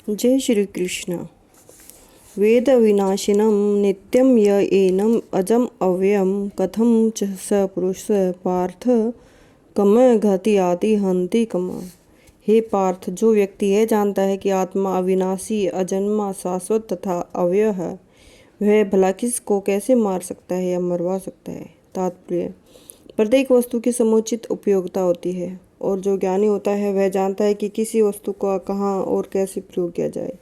जय श्री कृष्ण। वेद विनाशिनं नित्यं य एनम् अजम् अव्ययं कथं च स पुरुष पार्थ कम घति आदि हंति कम। हे पार्थ, जो व्यक्ति यह जानता है कि आत्मा अविनाशी, अजन्मा, शाश्वत तथा अव्यय है, वह भला किसको कैसे मार सकता है या मरवा सकता है। तात्पर्य: प्रत्येक वस्तु की समुचित उपयोगिता होती है, और जो ज्ञानी होता है वह जानता है कि किसी वस्तु का कहाँ और कैसे प्रयोग किया जाए।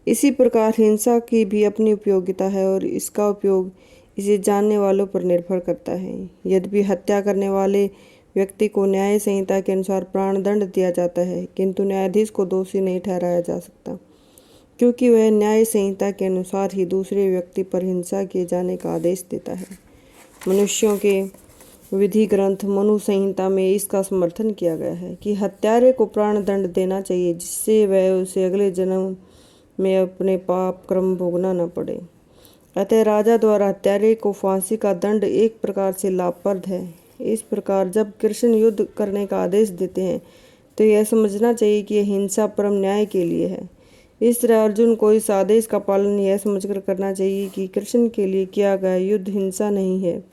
इसी प्रकार हिंसा की भी अपनी उपयोगिता है और इसका उपयोग इसे जानने वालों पर निर्भर करता है। यद्यपि हत्या करने वाले व्यक्ति को न्याय संहिता के अनुसार प्राणदंड दिया जाता है, किंतु न्यायाधीश को दोषी नहीं ठहराया जा सकता, क्योंकि वह न्याय संहिता के अनुसार ही दूसरे व्यक्ति पर हिंसा किए जाने का आदेश देता है। मनुष्यों के विधि ग्रंथ मनु संहिता में इसका समर्थन किया गया है कि हत्यारे को प्राण दंड देना चाहिए, जिससे वह उसे अगले जन्म में अपने पाप कर्म भोगना न पड़े। अतः राजा द्वारा हत्यारे को फांसी का दंड एक प्रकार से लाभप्रद है। इस प्रकार जब कृष्ण युद्ध करने का आदेश देते हैं तो यह समझना चाहिए कि यह हिंसा परम न्याय के लिए है। इस तरह अर्जुन को इस आदेश का पालन यह समझकर करना चाहिए कि कृष्ण के लिए किया गया युद्ध हिंसा नहीं है,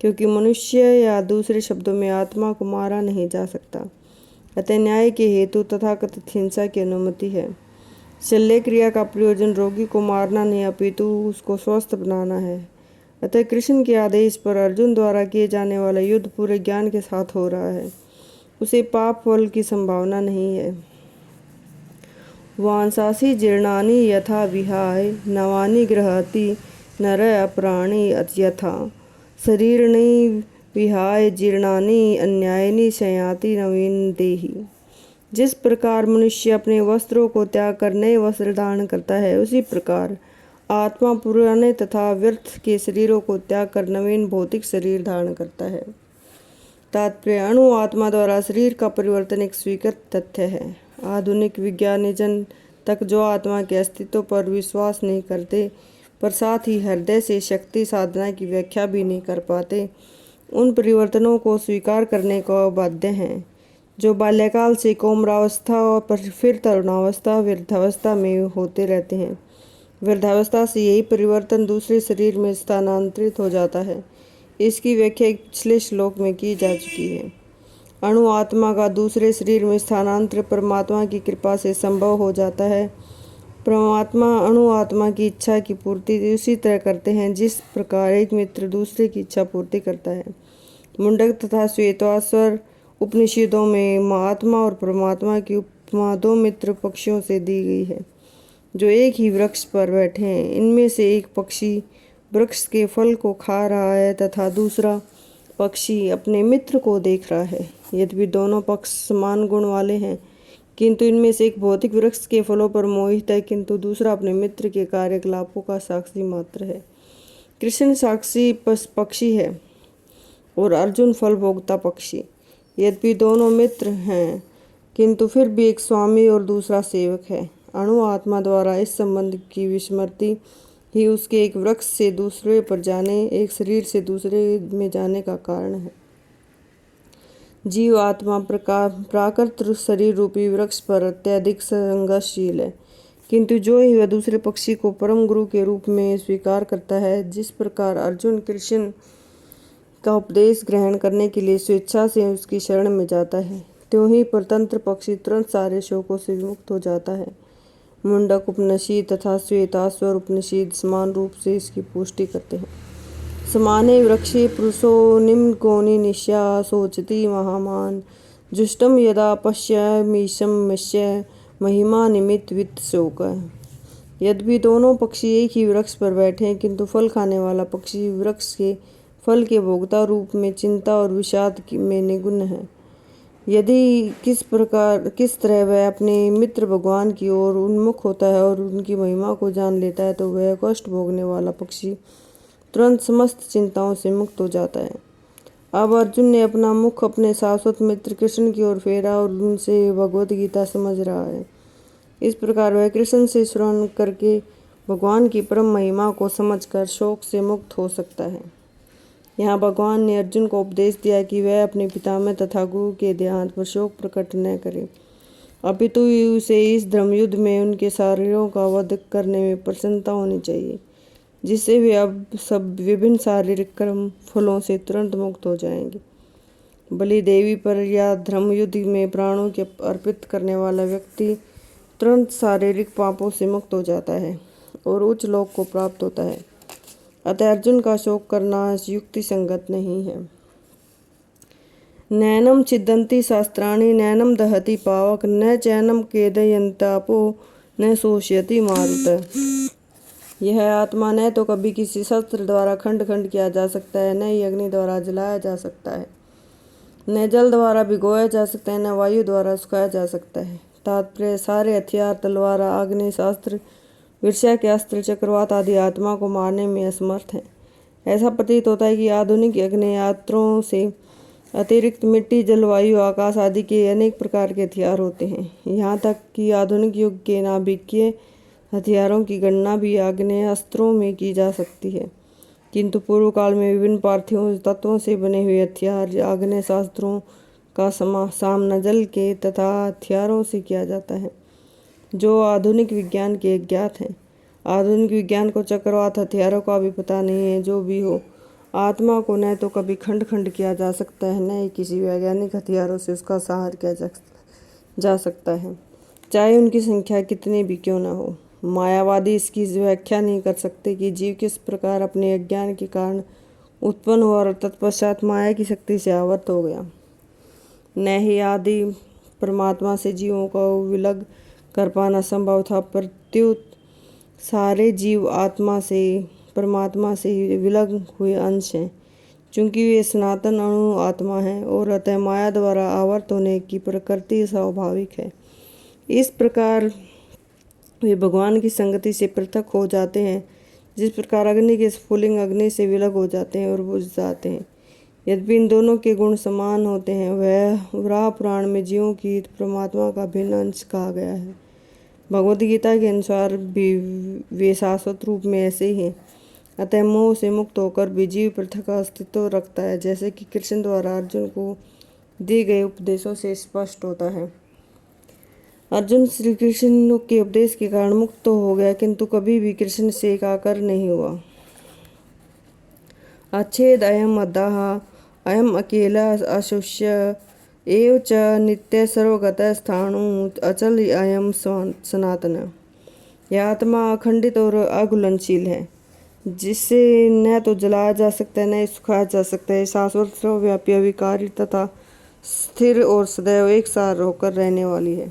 क्योंकि मनुष्य या दूसरे शब्दों में आत्मा को मारा नहीं जा सकता। अतः न्याय के हेतु तथाकथित हिंसा की अनुमति है। शल्य क्रिया का प्रयोजन रोगी को मारना नहीं, अपितु उसको स्वस्थ बनाना है। अतः कृष्ण के आदेश पर अर्जुन द्वारा किए जाने वाला युद्ध पूरे ज्ञान के साथ हो रहा है। उसे पाप फल की संभावना नहीं है। वांसासी जीर्णानि यथा विहाय नवानि गृहति नर अप्राणि यथा शरीरनि विहाय जीर्णानि अन्यायनि शयाति नवीन देहि। जिस प्रकार मनुष्य अपने वस्त्रों को त्याग कर नए वस्त्र धारण करता है, उसी प्रकार आत्मा पुराने तथा व्यर्थ के शरीरों को त्याग कर नवीन भौतिक शरीर धारण करता है। तात्पर्य: अणु आत्मा द्वारा शरीर का परिवर्तन एक स्वीकृत तथ्य है। आधुनिक विज्ञानीजन तक जो आत्मा के अस्तित्व पर विश्वास नहीं करते, पर साथ ही हृदय से शक्ति साधना की व्याख्या भी नहीं कर पाते, उन परिवर्तनों को स्वीकार करने को बाध्य हैं, जो बाल्यकाल से कोमरावस्था और फिर तरुणावस्था वृद्धावस्था में होते रहते हैं। वृद्धावस्था से यही परिवर्तन दूसरे शरीर में स्थानांतरित हो जाता है। इसकी व्याख्या पिछले श्लोक में की जा चुकी है। अणु आत्मा का दूसरे शरीर में स्थानांतरण परमात्मा की कृपा से संभव हो जाता है। परमात्मा अणु आत्मा की इच्छा की पूर्ति उसी तरह करते हैं जिस प्रकार एक मित्र दूसरे की इच्छा पूर्ति करता है। मुंडक तथा श्वेताश्वर उपनिषदों में आत्मा और परमात्मा की उपमा दो मित्र पक्षियों से दी गई है, जो एक ही वृक्ष पर बैठे हैं। इनमें से एक पक्षी वृक्ष के फल को खा रहा है तथा दूसरा पक्षी अपने मित्र को देख रहा है। यद्यपि दोनों पक्ष समान गुण वाले हैं, किंतु इनमें से एक भौतिक वृक्ष के फलों पर मोहित है, किंतु दूसरा अपने मित्र के कार्यकलापों का साक्षी मात्र है। कृष्ण साक्षी पक्षी है और अर्जुन फल भोगता पक्षी। यद्यपि दोनों मित्र हैं, किंतु फिर भी एक स्वामी और दूसरा सेवक है। अणु आत्मा द्वारा इस संबंध की विस्मृति ही उसके एक वृक्ष से दूसरे पर जाने, एक शरीर से दूसरे में जाने का कारण है। जीव आत्मा प्राकृत शरीर रूपी वृक्ष पर अत्यधिक संघर्षशील है, किंतु जो ही वह दूसरे पक्षी को परम गुरु के रूप में स्वीकार करता है, जिस प्रकार अर्जुन कृष्ण का उपदेश ग्रहण करने के लिए स्वेच्छा से उसकी शरण में जाता है, त्यों ही परतंत्र पक्षी तुरंत सारे शोकों से विमुक्त हो जाता है। मुंडक उपनिषद तथा श्वेताश्वर उपनिषद समान रूप से इसकी पुष्टि करते हैं। समाने वृक्षे पुरुषो निम्न कोनि निश्या शोचति महामान जुष्टम यदा पश्यमीशम मश्य महिमा निमित्त वित्त शोक। यद्यपि दोनों पक्षी एक ही वृक्ष पर बैठे हैं, किंतु फल खाने वाला पक्षी वृक्ष के फल के भोक्ता रूप में चिंता और विषाद में निगुण है। यदि किस तरह वह अपने मित्र भगवान की ओर उन्मुख होता है और उनकी महिमा को जान लेता है, तो वह कष्ट भोगने वाला पक्षी तुरंत समस्त चिंताओं से मुक्त हो जाता है। अब अर्जुन ने अपना मुख अपने शाश्वत मित्र कृष्ण की ओर फेरा और उनसे भगवत गीता समझ रहा है। इस प्रकार वह कृष्ण से श्रवण करके भगवान की परम महिमा को समझकर शोक से मुक्त हो सकता है। यहाँ भगवान ने अर्जुन को उपदेश दिया कि वह अपने पितामह तथा गुरु के देहांत पर शोक प्रकट न करे। अपितु उसे इस धर्मयुद्ध में उनके शरीरों का वध करने में प्रसन्नता होनी चाहिए, जिससे वे अब सब विभिन्न शारीरिक कर्म फलों से तुरंत मुक्त हो जाएंगे। बलि देवी पर या धर्मयुद्ध में प्राणों के अर्पित करने वाला व्यक्ति तुरंत शारीरिक पापों से मुक्त हो जाता है और उच्च लोक को प्राप्त होता है। अतः अर्जुन का शोक करना युक्ति संगत नहीं है। नैनम छिदन्ति शास्त्राणि नैनम दहति पावक न चैनम केदयन्तापो न शोषयति मारुत। यह आत्मा न तो कभी किसी शस्त्र द्वारा खंड खंड किया जा सकता है, न ही अग्नि द्वारा जलाया जा सकता है, न जल द्वारा भिगोया जा सकता है, न वायु द्वारा सुखाया जा सकता है। तात्पर्य सारे हथियार, तलवार, आग्नेयास्त्र, विषया के अस्त्र, चक्रवात आदि आत्मा को मारने में असमर्थ हैं। ऐसा प्रतीत होता है कि आधुनिक आग्नेयास्त्रों से अतिरिक्त मिट्टी, जलवायु, आकाश आदि के अनेक प्रकार के हथियार होते हैं। यहाँ तक कि आधुनिक युग के नाभिकीय हथियारों की गणना भी आग्नेयास्त्रों में की जा सकती है, किंतु पूर्व काल में विभिन्न पार्थिव तत्वों से बने हुए हथियार आग्नेयास्त्रों का सामना जल के तथा हथियारों से किया जाता है, जो आधुनिक विज्ञान के अज्ञात हैं। आधुनिक विज्ञान को चक्रवात हथियारों का भी पता नहीं है। जो भी हो, आत्मा को न तो कभी खंड खंड किया जा सकता है, न ही किसी वैज्ञानिक हथियारों से उसका संहार किया जा सकता है, चाहे उनकी संख्या कितनी भी क्यों न हो। मायावादी इसकी व्याख्या नहीं कर सकते कि जीव किस प्रकार अपने अज्ञान के कारण उत्पन्न हुआ और तत्पश्चात माया की शक्ति से आवर्त हो गया। न ही आदि परमात्मा से जीवों को विलग कर पाना संभव था, प्रत्युत सारे जीव आत्मा से, परमात्मा से विलग हुए अंश हैं, चूँकि वे सनातन अणु आत्मा हैं और अतः माया द्वारा आवर्त होने की प्रकृति स्वाभाविक है। इस प्रकार वे भगवान की संगति से पृथक हो जाते हैं, जिस प्रकार अग्नि के स्फुलिंग अग्नि से विलग हो जाते हैं और बुझ जाते हैं। यद्यपि इन दोनों के गुण समान होते हैं, वह वराह पुराण में जीवों की परमात्मा का भिन्न अंश कहा गया है। भगवद गीता के अनुसार भी वे शाश्वत रूप में ऐसे ही हैं। अतः मोह से मुक्त होकर भी जीव पृथक अस्तित्व रखता है, जैसे कि कृष्ण द्वारा अर्जुन को दिए गए उपदेशों से स्पष्ट होता है। अर्जुन श्री कृष्ण के उपदेश के कारण मुक्त तो हो गया, किंतु कभी भी कृष्ण से एकाकार नहीं हुआ। अच्छेद अयम अद्दाह अयम अकेला अशुष्य एव च नित्य सर्वगत स्थाणु अचल अयम सनातन। यह आत्मा अखंडित और अघुलनशील है, जिससे न तो जलाया जा सकता है, न ही सुखाया जा सकता है। शाश्वत, सर्वव्यापी, अविकारी तथा स्थिर और सदैव एक सार होकर रहने वाली है।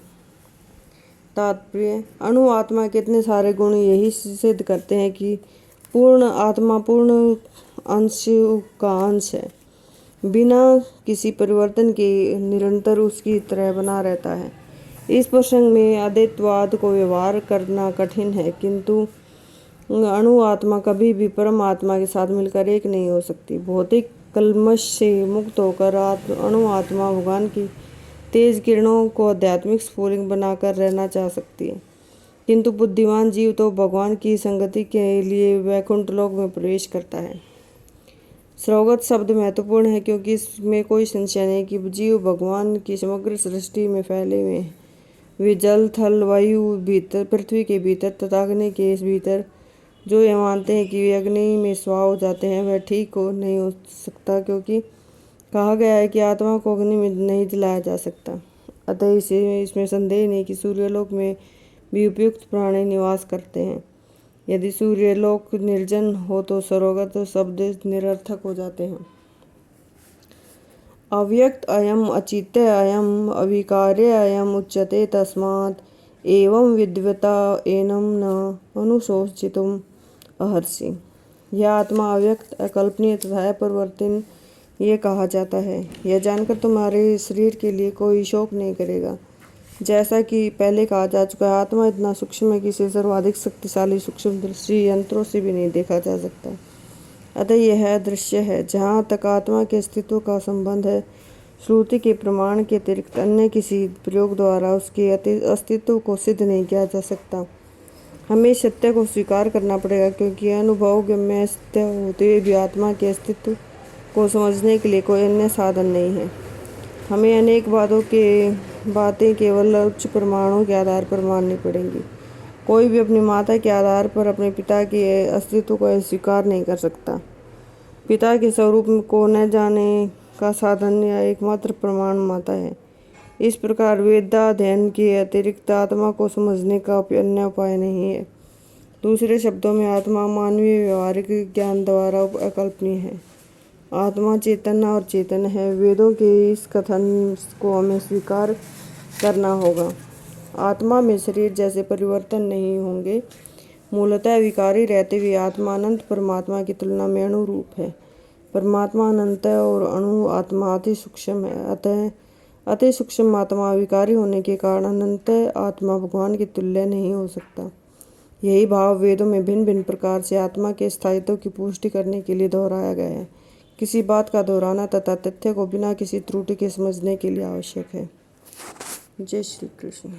तात्पर्य अणु आत्मा के इतने सारे गुण यही सिद्ध करते हैं कि पूर्ण आत्मा पूर्ण अंश का अंश है, बिना किसी परिवर्तन के निरंतर उसकी तरह बना रहता है। इस प्रसंग में अद्वैतवाद को व्यवहार करना कठिन है, किंतु अणु आत्मा कभी भी परम आत्मा के साथ मिलकर एक नहीं हो सकती। भौतिक कल्मश से मुक्त होकर अणु आत्मा भगवान की तेज किरणों को आध्यात्मिक स्फुलिंग बनाकर रहना चाह सकती है, किंतु बुद्धिमान जीव तो भगवान की संगति के लिए वैकुंठ लोक में प्रवेश करता है। सर्वगत शब्द महत्वपूर्ण है, क्योंकि इसमें कोई संशय नहीं कि जीव भगवान की समग्र सृष्टि में फैले हुए हैं। वे जल, थल, वायु भीतर, पृथ्वी के भीतर तथा अग्नि के भीतर। जो ये मानते हैं कि वे अग्नि में स्वाह हो जाते हैं, वह ठीक नहीं हो सकता, क्योंकि कहा गया है कि आत्मा को अग्नि में नहीं जलाया जा सकता। अतः इसमें संदेह नहीं कि सूर्यलोक में भी उपयुक्त प्राणी निवास करते हैं। यदि सूर्यलोक निर्जन हो तो सर्वगत शब्द निरर्थक हो जाते हैं। अव्यक्त अयम अचित्य अयम अविकार्य अयम उच्यते तस्मात् एवं विद्वता एनम न अनुशोचितुम अर्हसि। यह आत्मा अव्यक्त, अकल्पनीय तथा अपरिवर्तनीय ये कहा जाता है। यह जानकर तुम्हारे शरीर के लिए कोई शोक नहीं करेगा। जैसा कि पहले कहा जा चुका है, आत्मा इतना सूक्ष्म है कि इसे सर्वाधिक शक्तिशाली सूक्ष्मदर्शी यंत्रों से भी नहीं देखा जा सकता। अतः यह दृश्य है। जहाँ तक आत्मा के अस्तित्व का संबंध है, श्रुति के प्रमाण के अतिरिक्त अन्य किसी प्रयोग द्वारा उसके अस्तित्व को सिद्ध नहीं किया जा सकता। हमें सत्य को स्वीकार करना पड़ेगा, क्योंकि अनुभव गम्य सत्य होते हुए भी आत्मा के अस्तित्व को समझने के लिए कोई अन्य साधन नहीं है। हमें अनेक बातों के बातें केवल उच्च प्रमाणों के आधार पर माननी पड़ेंगी। कोई भी अपनी माता के आधार पर अपने पिता के अस्तित्व को अस्वीकार नहीं कर सकता। पिता के स्वरूप को न जाने का साधन या एकमात्र प्रमाण माता है। इस प्रकार वेदाध्ययन के अतिरिक्त आत्मा को समझने का अन्य उपाय नहीं है। दूसरे शब्दों में आत्मा मानवीय व्यवहारिक ज्ञान द्वारा अकल्पनीय है। आत्मा चेतन और चेतन है। वेदों के इस कथन को हमें स्वीकार करना होगा। आत्मा में शरीर जैसे परिवर्तन नहीं होंगे। मूलतः विकारी रहते हुए आत्मा अनंत परमात्मा की तुलना में अणुरूप है। परमात्मा अनंत है और अणु आत्मा अति सूक्ष्म है। अतः अति सूक्ष्म आत्मा विकारी होने के कारण अनंत आत्मा भगवान की तुल्य नहीं हो सकता। यही भाव वेदों में भिन्न भिन्न प्रकार से आत्मा के स्थायित्व की पुष्टि करने के लिए दोहराया गया है। किसी बात का दोहराना तथा तथ्य को बिना किसी त्रुटि के समझने के लिए आवश्यक है। जय श्री कृष्ण।